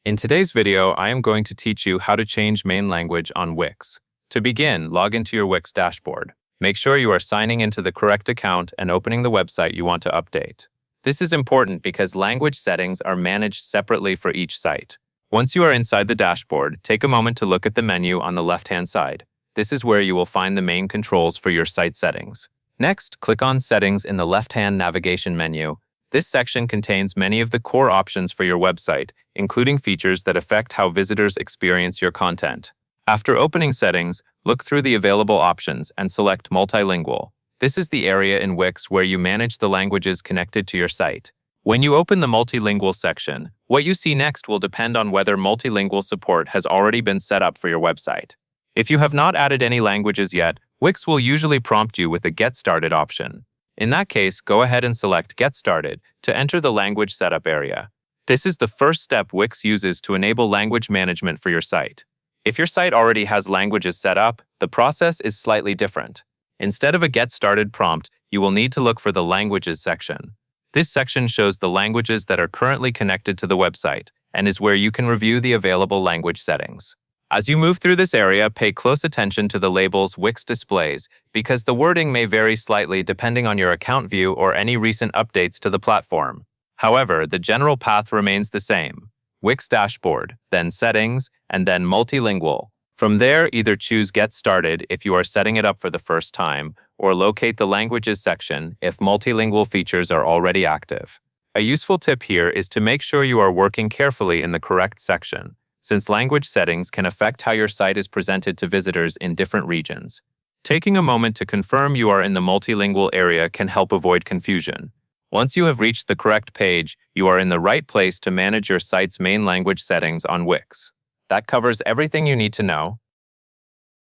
In today's video, I am going to teach you how to change main language on Wix. To begin, log into your Wix dashboard. Make sure you are signing into the correct account and opening the website you want to update. This is important because language settings are managed separately for each site. Once you are inside the dashboard, take a moment to look at the menu on the left-hand side. This is where you will find the main controls for your site settings. Next, click on Settings in the left-hand navigation menu. This section contains many of the core options for your website, including features that affect how visitors experience your content. After opening Settings, look through the available options and select Multilingual. This is the area in Wix where you manage the languages connected to your site. When you open the Multilingual section, what you see next will depend on whether multilingual support has already been set up for your website. If you have not added any languages yet, Wix will usually prompt you with a Get Started option. In that case, go ahead and select Get Started to enter the language setup area. This is the first step Wix uses to enable language management for your site. If your site already has languages set up, the process is slightly different. Instead of a Get Started prompt, you will need to look for the Languages section. This section shows the languages that are currently connected to the website and is where you can review the available language settings. As you move through this area, pay close attention to the labels Wix displays because the wording may vary slightly depending on your account view or any recent updates to the platform. However, the general path remains the same: Wix dashboard, then Settings, and then Multilingual. From there, either choose Get Started if you are setting it up for the first time, or locate the Languages section if multilingual features are already active. A useful tip here is to make sure you are working carefully in the correct section, since language settings can affect how your site is presented to visitors in different regions. Taking a moment to confirm you are in the multilingual area can help avoid confusion. Once you have reached the correct page, you are in the right place to manage your site's main language settings on Wix. That covers everything you need to know.